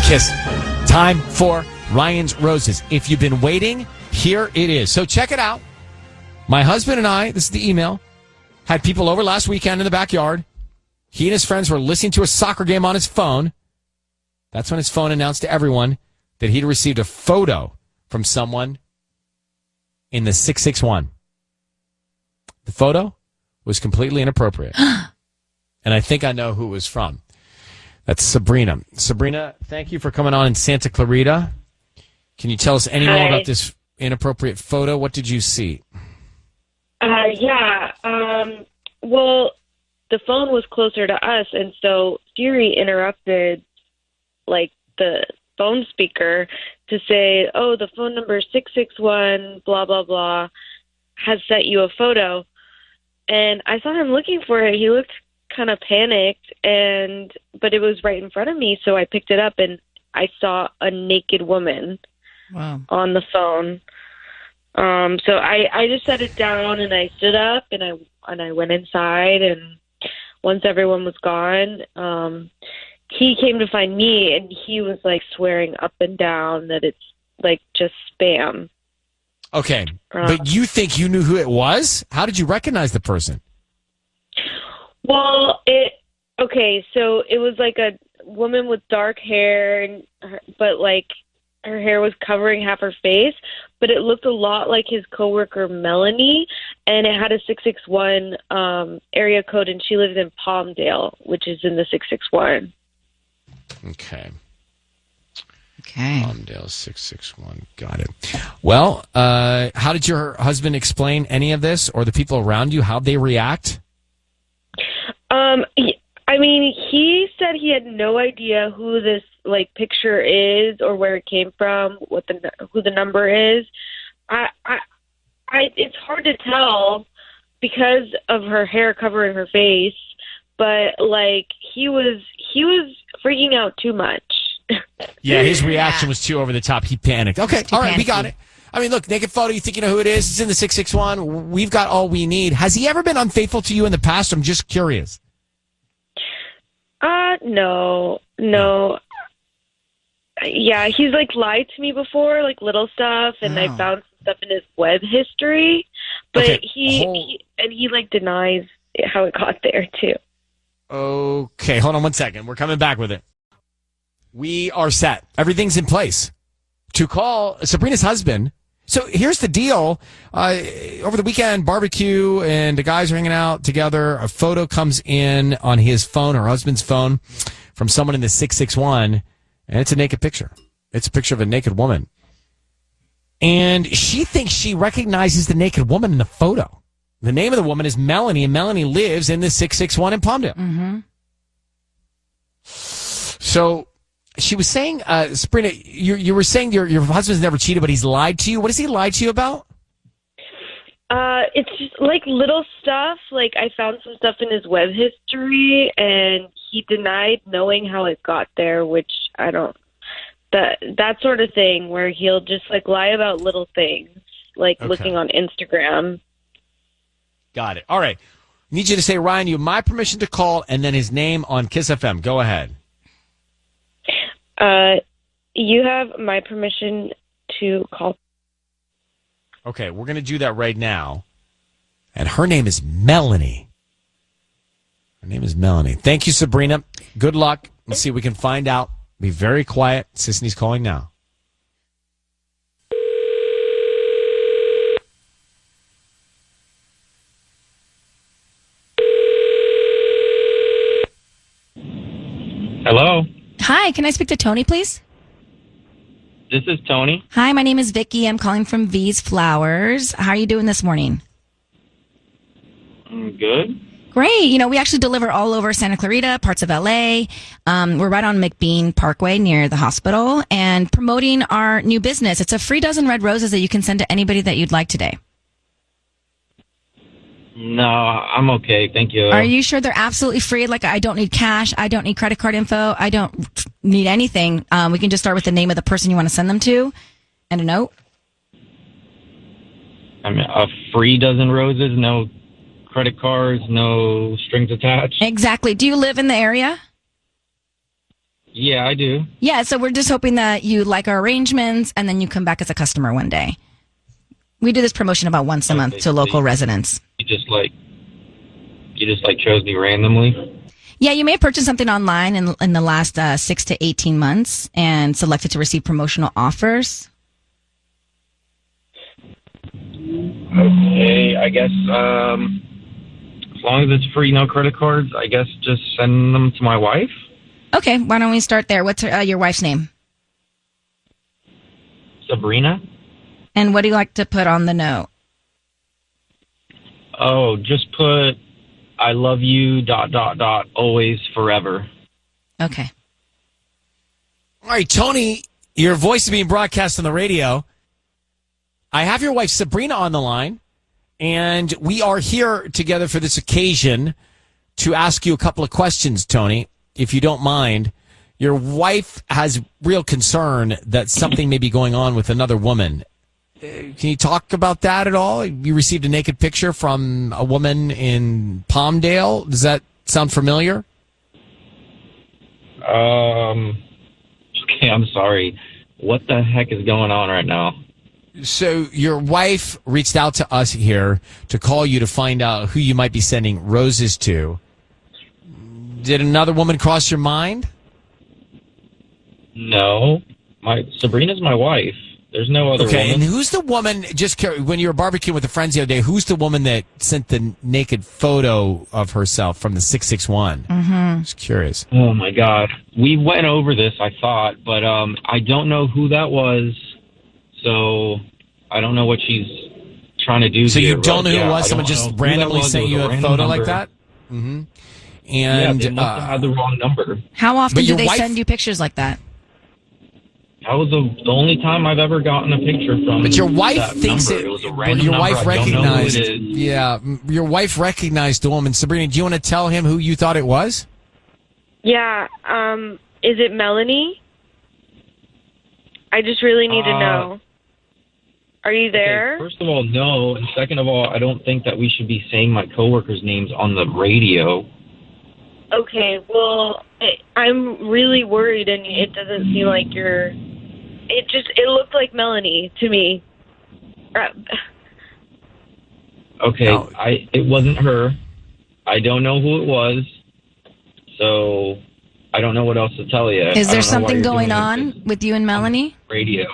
Kiss. Time for Ryan's Roses. If you've been waiting, here it is. So check it out. My husband and I, this is the email, had people over last weekend in the backyard. He and his friends were listening to a soccer game on his phone. That's when his phone announced to everyone that he'd received a photo from someone in the 661. The photo was completely inappropriate. And I think I know who it was from. That's Sabrina. Sabrina, thank you for coming on in Santa Clarita. Can you tell us any more about this inappropriate photo? What did you see? Well, the phone was closer to us, and so Siri interrupted, like, the phone speaker to say, oh, the phone number 661, blah, blah, blah, has sent you a photo. And I saw him looking for it. He looked kind of panicked, but it was right in front of me, so I picked it up, and I saw a naked woman on the phone. So I just set it down, and I stood up, and I went inside, and once everyone was gone, he came to find me, and he was like swearing up and down that it's like just spam. Okay, but you think you knew who it was? How did you recognize the person? Well, so it was like a woman with dark hair, but like her hair was covering half her face, but it looked a lot like his coworker Melanie, and it had a 661 area code, and she lives in Palmdale, which is in the 661. Okay. Palmdale 661. Got it. Well, how did your husband explain any of this, or the people around you, how they react? He said he had no idea who this like picture is or where it came from, who the number is. It's hard to tell because of her hair covering her face, but like he was freaking out too much. Yeah, his reaction was too over the top. He panicked. Okay, all right, we got it. I mean, look, naked photo, you think you know who it is? It's in the 661. We've got all we need. Has he ever been unfaithful to you in the past? I'm just curious. No. Yeah, he's like lied to me before, like little stuff, and I found stuff in his web history, but he like denies how it got there too. Okay, hold on one second. We're coming back with it. We are set. Everything's in place to call Sabrina's husband. So here's the deal. Over the weekend, barbecue, and the guys are hanging out together. A photo comes in on his phone, her husband's phone, from someone in the 661, and it's a naked picture. It's a picture of a naked woman. And she thinks she recognizes the naked woman in the photo. The name of the woman is Melanie, and Melanie lives in the 661 in Palmdale. Mm-hmm. So she was saying, Sabrina, you were saying your husband's never cheated, but he's lied to you. What has he lied to you about? It's just like little stuff. Like I found some stuff in his web history, and he denied knowing how it got there, which I don't. That sort of thing where he'll just like lie about little things, like looking on Instagram. Got it. All right. Need you to say, Ryan, you have my permission to call, and then his name on Kiss FM. Go ahead. You have my permission to call. Okay, we're going to do that right now. And her name is Melanie. Her name is Melanie. Thank you, Sabrina. Good luck. Let's see if we can find out. Be very quiet. Sisney's calling now. Hello. Hi, can I speak to Tony, please? This is Tony. Hi, my name is Vicky. I'm calling from V's Flowers. How are you doing this morning? I'm good. Great. You know, we actually deliver all over Santa Clarita, parts of LA. We're right on McBean Parkway near the hospital and promoting our new business. It's a free dozen red roses that you can send to anybody that you'd like today. No, I'm okay. Thank you. Are you sure they're absolutely free? Like, I don't need cash. I don't need credit card info. I don't need anything. We can just start with the name of the person you want to send them to and a note. I mean, a free dozen roses, no credit cards, no strings attached. Exactly. Do you live in the area? Yeah, I do. Yeah, so we're just hoping that you like our arrangements and then you come back as a customer one day. We do this promotion about once a month to local residents. You just chose me randomly? Yeah, you may have purchased something online in the last 6 to 18 months and selected to receive promotional offers. Okay, I guess as long as it's free, no credit cards, I guess just send them to my wife. Okay, why don't we start there? What's your wife's name? Sabrina. And what do you like to put on the note? Oh, just put I love you ... always forever. Okay. All right, Tony, your voice is being broadcast on the radio. I have your wife Sabrina on the line, and we are here together for this occasion to ask you a couple of questions, Tony, if you don't mind. Your wife has real concern that something may be going on with another woman. Can you talk about that at all? You received a naked picture from a woman in Palmdale. Does that sound familiar? Okay, I'm sorry. What the heck is going on right now? So your wife reached out to us here to call you to find out who you might be sending roses to. Did another woman cross your mind? No. Sabrina's my wife. There's no other Okay, woman. and who's the woman, when you were barbecuing with the friends the other day, who's the woman that sent the naked photo of herself from the 661? Mm-hmm. Just curious. Oh, my God. We went over this, I thought, but I don't know who that was, so I don't know what she's trying to do So here. you don't know who it was? I Someone don't just know who randomly that was. sent It you was a random photo number. like that? Mm-hmm. Yeah, And they must have had the wrong number. How often But do your they wife- send you pictures like that? That was the only time I've ever gotten a picture from. But your wife that thinks number. it. It was a Well, random your number. wife I don't know who recognized. it is. Yeah, your wife recognized the woman. Sabrina, do you want to tell him who you thought it was? Yeah. Is it Melanie? I just really need to know. Are you there? Okay, first of all, no. And second of all, I don't think that we should be saying my coworkers' names on the radio. Okay, well, I'm really worried, and it doesn't seem like you're... It looked like Melanie to me. Okay, No. it wasn't her. I don't know who it was, so I don't know what else to tell you. Is there something going on with you and Melanie? Radio.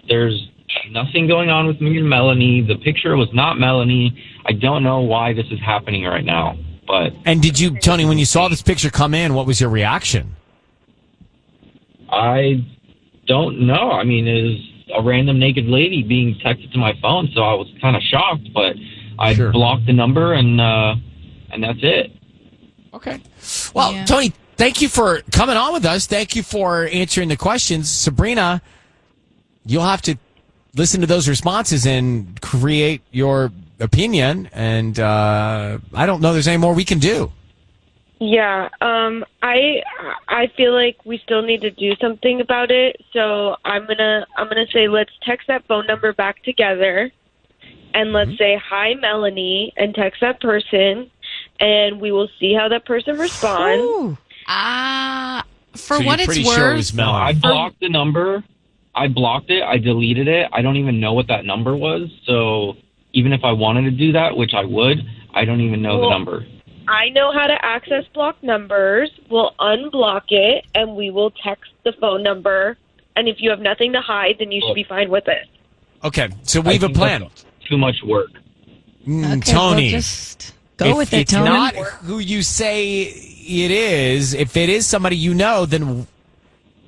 There's nothing going on with me and Melanie. The picture was not Melanie. I don't know why this is happening right now, but And did you, Tony, when you saw this picture come in, what was your reaction? I don't know. I mean, it was a random naked lady being texted to my phone, so I was kind of shocked, but I Sure. blocked the number and that's it. Okay. Well, Yeah. Tony, thank you for coming on with us. Thank you for answering the questions. Sabrina, you'll have to listen to those responses and create your opinion. And I don't know there's any more we can do. Yeah, I feel like we still need to do something about it. So I'm gonna say let's text that phone number back together, and let's say hi Melanie, and text that person, and we will see how that person responds. Ooh. For So what you're it's pretty worth, sure it was No, I Melanie. blocked the number. I blocked it. I deleted it. I don't even know what that number was. So even if I wanted to do that, which I would, I don't even know the number. I know how to access blocked numbers. We'll unblock it, and we will text the phone number. And if you have nothing to hide, then you should be fine with it. Okay, so we have I a think plan. that's too much work. Okay, Tony. well, just go with it, it's Tony. not who you say it is, if it is somebody you know, then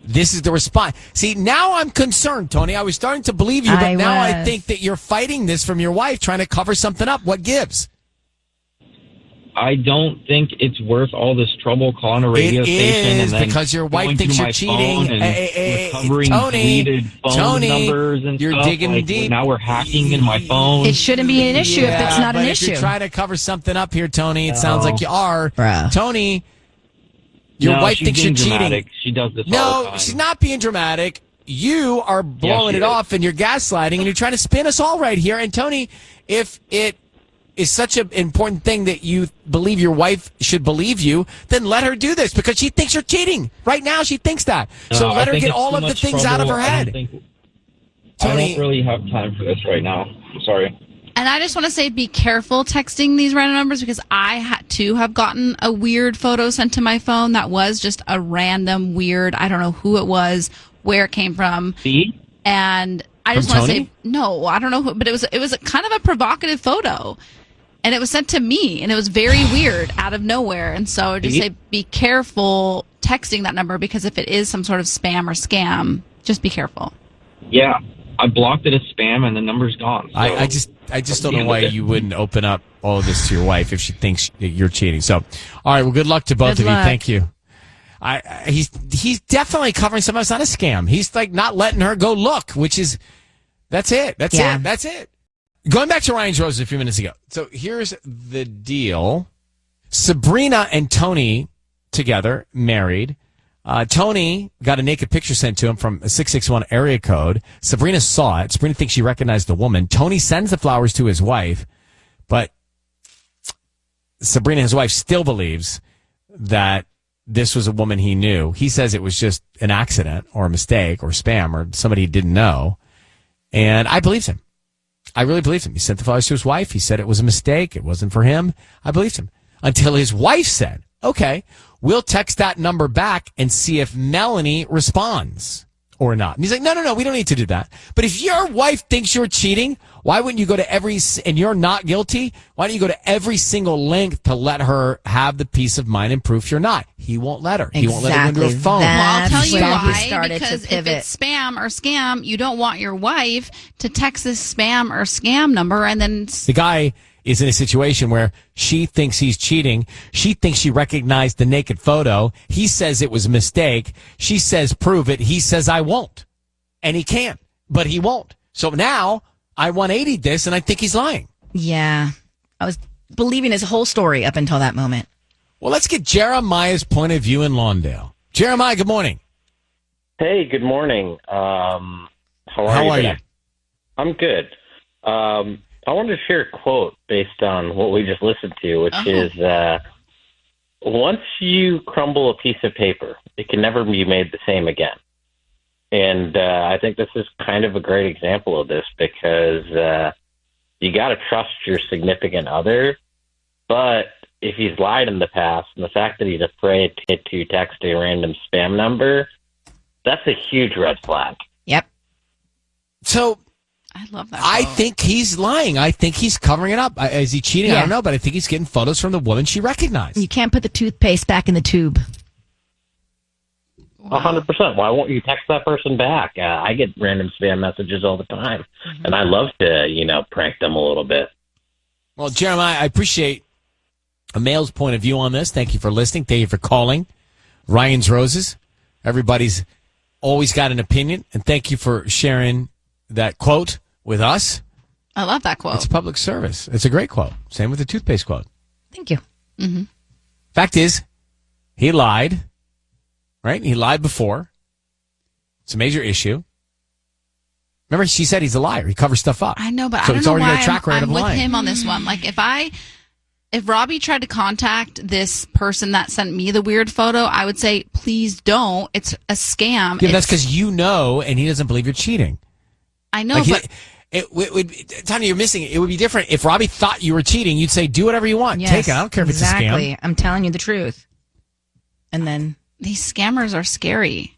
this is the response. See, now I'm concerned, Tony. I was starting to believe you, but I now I was. think that you're fighting this from your wife, trying to cover something up. What gives? I don't think it's worth all this trouble calling a radio It station is and then because your wife going thinks through you're my cheating. phone and recovering Tony, deleted phone Tony, numbers and you're stuff. digging Like, deep. Now we're hacking in my phone. It shouldn't be an issue if it's not but an if issue. you're trying to cover something up here, Tony, it sounds No. like you are. Bruh. Tony, your No, wife she's thinks you're being dramatic. cheating. She does this all No, the time. she's not being dramatic. You are blowing she it is. off and you're gaslighting and you're trying to spin us all right here. And Tony, if it is such an important thing that you believe your wife should believe you, then let her do this because she thinks you're cheating. Right now, she thinks that. So let her get all of the things out of her head. I don't really have time for this right now. I'm sorry. And I just want to say, be careful texting these random numbers because I had to have gotten a weird photo sent to my phone that was just a random weird. I don't know who it was, where it came from. See? And I just want to say, no, I don't know who, but it was a kind of a provocative photo. And it was sent to me, and it was very weird out of nowhere. And so I just say, be careful texting that number because if it is some sort of spam or scam, just be careful. Yeah, I blocked it as spam, and the number's gone. So I just don't know why you wouldn't open up all of this to your wife if she thinks you're cheating. So, all right, well, good luck to both of you. Thank you. He's definitely covering something. It's not a scam. He's like not letting her go look, which is that's it. That's it. Going back to Ryan's Roses a few minutes ago. So here's the deal. Sabrina and Tony together, married. Tony got a naked picture sent to him from a 661 area code. Sabrina saw it. Sabrina thinks she recognized the woman. Tony sends the flowers to his wife, but Sabrina, his wife, still believes that this was a woman he knew. He says it was just an accident or a mistake or spam or somebody he didn't know. And I believed him. I really believed him. He sent the flowers to his wife. He said it was a mistake. It wasn't for him. I believed him until his wife said, okay, we'll text that number back and see if Melanie responds or not. And he's like, no, we don't need to do that. But if your wife thinks you're cheating, why wouldn't you go to and you're not guilty, why don't you go to every single length to let her have the peace of mind and proof you're not? He won't let her. He won't let her go into her phone. Well, I'll tell you why, because if it's spam or scam, you don't want your wife to text this spam or scam number and then... The guy is in a situation where she thinks he's cheating. She thinks she recognized the naked photo. He says it was a mistake. She says, prove it. He says, I won't. And he can't, but he won't. So now I 180'd this and I think he's lying. Yeah. I was believing his whole story up until that moment. Well, let's get Jeremiah's point of view in Lawndale. Jeremiah, good morning. Hey, good morning. How are you? I'm good. I wanted to share a quote based on what we just listened to, which is, once you crumble a piece of paper, it can never be made the same again. And I think this is kind of a great example of this because you got to trust your significant other, but if he's lied in the past and the fact that he's afraid to text a random spam number, that's a huge red flag. Yep. So I love that. I think he's lying. I think he's covering it up. Is he cheating? Yeah. I don't know, but I think he's getting photos from the woman she recognized. You can't put the toothpaste back in the tube. 100%. Why won't you text that person back? I get random spam messages all the time, and I love to, prank them a little bit. Well, Jeremiah, I appreciate a male's point of view on this. Thank you for listening. Thank you for calling Ryan's Roses. Everybody's always got an opinion, and thank you for sharing that quote with us. I love that quote. It's public service. It's a great quote. Same with the toothpaste quote. Thank you. Mm-hmm. Fact is, he lied, right? He lied before. It's a major issue. Remember, she said he's a liar. He covers stuff up. I know, but so I don't it's know already why got a track record I'm of with lying. him on this one. Like, if Robbie tried to contact this person that sent me the weird photo, I would say, please don't. It's a scam. Yeah, that's because you know, and he doesn't believe you're cheating. I know, but... Tanya, you're missing it. It would be different if Robbie thought you were cheating. You'd say, do whatever you want. Yes, take it. I don't care if it's a scam. Exactly. I'm telling you the truth. And then... These scammers are scary.